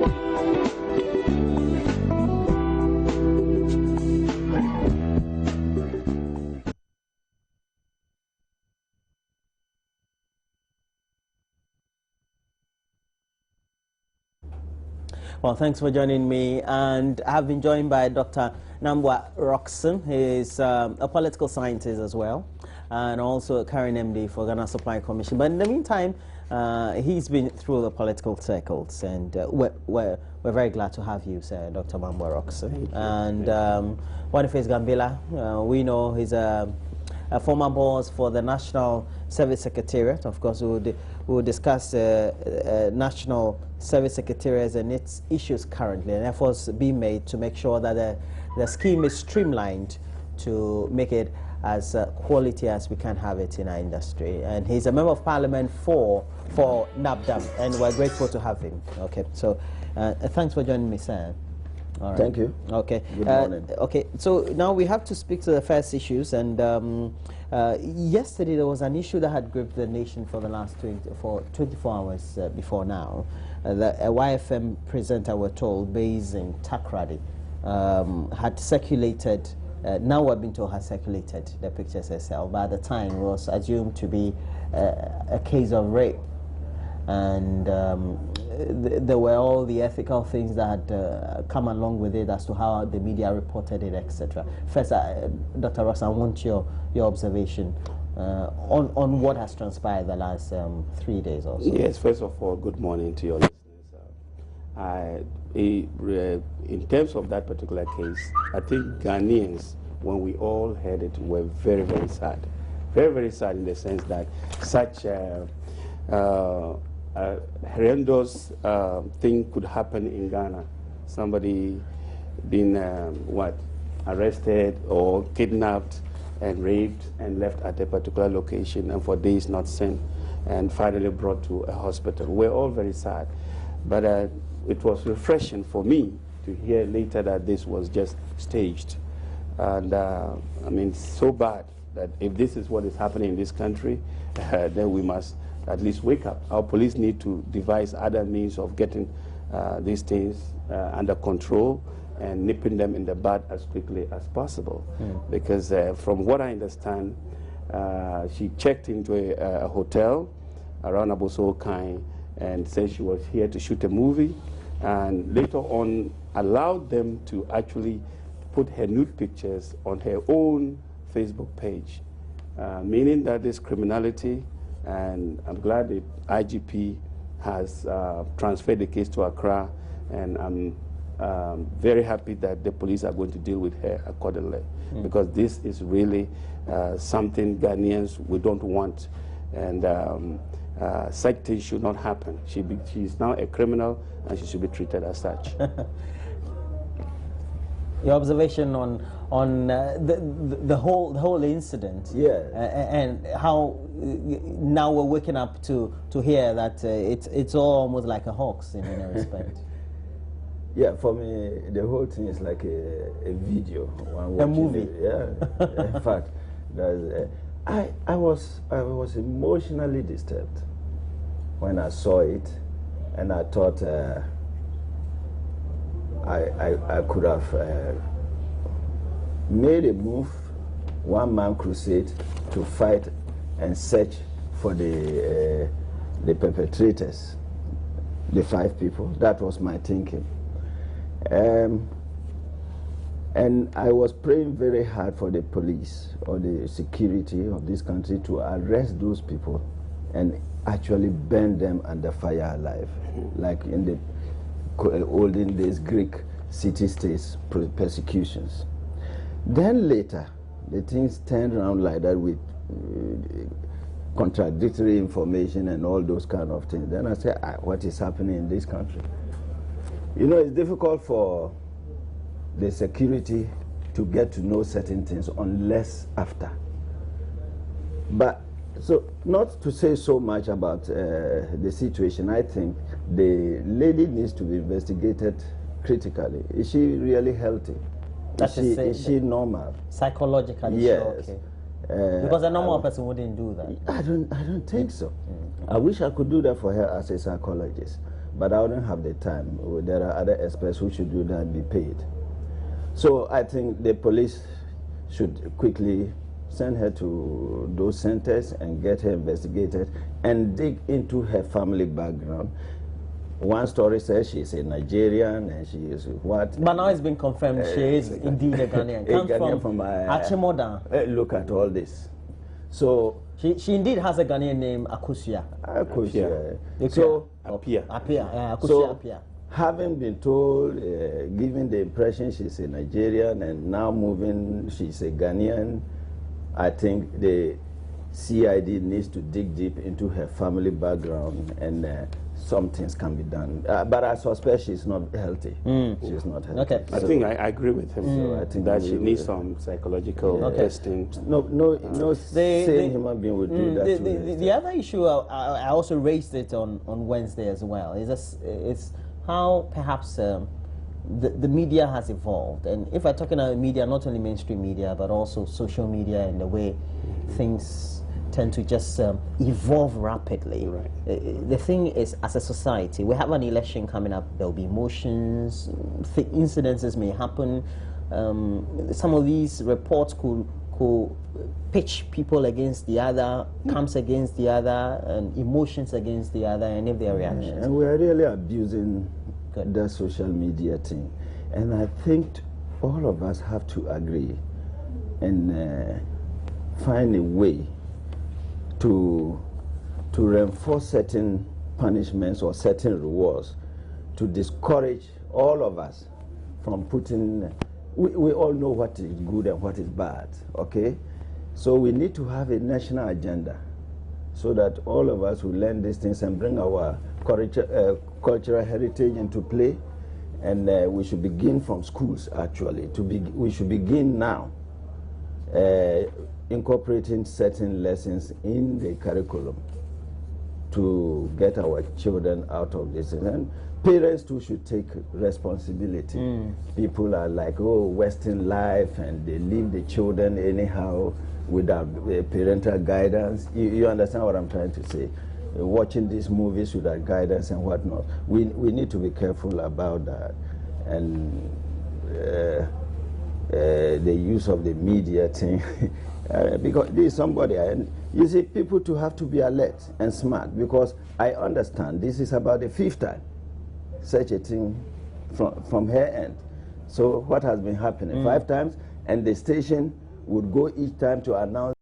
Well, thanks for joining me, and I have been joined by Dr. Nambwa Roxon. He's a political scientist as well, and also a current MD for Ghana Supply Commission. But in the meantime, he's been through the political circles, and we're very glad to have you, sir, Dr. Nambwa Roxon. And Boniface Gambila, we know he's a former boss for the National Service Secretariat. Of course, we'll discuss National Service Secretariat and its issues currently, and efforts being made to make sure that the scheme is streamlined to make it as quality as we can have it in our industry. And he's a member of Parliament for NABDAM, and we're grateful to have him. Okay, so thanks for joining me, sir. All right. Thank you. Okay. Good morning. Okay, so now we have to speak to the first issues, and yesterday there was an issue that had gripped the nation for the last 24 hours before now. A YFM presenter, we're told, based in Takrady, had circulated, now we've been told has circulated the pictures herself, but at the time it was assumed to be a case of rape. And there were all the ethical things that had come along with it as to how the media reported it, etc. First, Dr. Ross, I want your observation on what has transpired the last 3 days or so. Yes, first of all, good morning to your listeners. In terms of that particular case, I think Ghanaians, when we all heard it, were very, very sad. Very, very sad in the sense that such horrendous thing could happen in Ghana. Somebody being arrested or kidnapped and raped and left at a particular location and for days not seen, and finally brought to a hospital. We're all very sad, but it was refreshing for me to hear later that this was just staged. And I mean, so bad that if this is what is happening in this country, then we must at least wake up. Our police need to devise other means of getting these things under control and nipping them in the bud as quickly as possible. Because from what I understand, she checked into a hotel around Aboso Kai and said she was here to shoot a movie, and later on allowed them to actually put her nude pictures on her own Facebook page, meaning that this criminality. And I'm glad the IGP has transferred the case to Accra, and I'm very happy that the police are going to deal with her accordingly, because this is really something Ghanaians we don't want, and such things should not happen. She's now a criminal, and she should be treated as such. Your observation on the whole incident, and how now we're waking up to hear that it's all almost like a hoax in a respect. Yeah, for me, the whole thing is like a video. A movie. In fact, I was emotionally disturbed when I saw it, and I thought I could have made a move, one-man crusade, to fight and search for the perpetrators, the 5 people. That was my thinking. And I was praying very hard for the police or the security of this country to arrest those people and actually burn them under fire alive, like in the olden days Greek city-states persecutions. Then later, the things turned around like that with contradictory information and all those kind of things. Then I said, what is happening in this country? You know, it's difficult for the security to get to know certain things unless after. But so, not to say so much about the situation, I think the lady needs to be investigated critically. Is she really healthy? Is she normal? Psychologically, yes. Sure, okay. Because a normal person wouldn't do that. I don't think so. I wish I could do that for her as a psychologist. but I wouldn't have the time. There are other experts who should do that and be paid. So I think the police should quickly send her to those centers and get her investigated and dig into her family background. One story says she's a Nigerian and she is what? But now it's been confirmed she is indeed a Ghanaian. Comes from Achimoda. Look at all this. So she indeed has a Ghanaian name, Akusia. Akusia. So Apia. Akusia so, Apia. Having been told, given the impression she's a Nigerian and now moving, she's a Ghanaian, I think the CID needs to dig deep into her family background and some things can be done. But I suspect she's not healthy. She's not healthy. Okay. I think I agree with him. So I think that she needs some psychological testing. No sane human being would do that. The other issue, I also raised it on Wednesday as well, is how perhaps the media has evolved. And if I'm talking about media, not only mainstream media, but also social media and the way things tend to just evolve rapidly. Right. The thing is, as a society, we have an election coming up. There will be emotions, incidences may happen. Some of these reports could pitch people against the other, camps against the other, and emotions against the other, and if their reactions. And we are really abusing the social media thing. And I think all of us have to agree and find a way to reinforce certain punishments or certain rewards to discourage all of us from putting. We all know what is good and what is bad, okay? So we need to have a national agenda so that all of us will learn these things and bring our cultural heritage into play. And we should begin from schools, actually. We should begin now incorporating certain lessons in the curriculum to get our children out of this. And parents too should take responsibility. People are like, oh, Western life, and they leave the children anyhow without parental guidance. You understand what I'm trying to say? Watching these movies without guidance and whatnot. We need to be careful about that. And the use of the media thing. Because there is somebody, and you see, people to have to be alert and smart, because I understand this is about the 5th time such a thing from her end. So what has been happening? 5 times, and the station would go each time to announce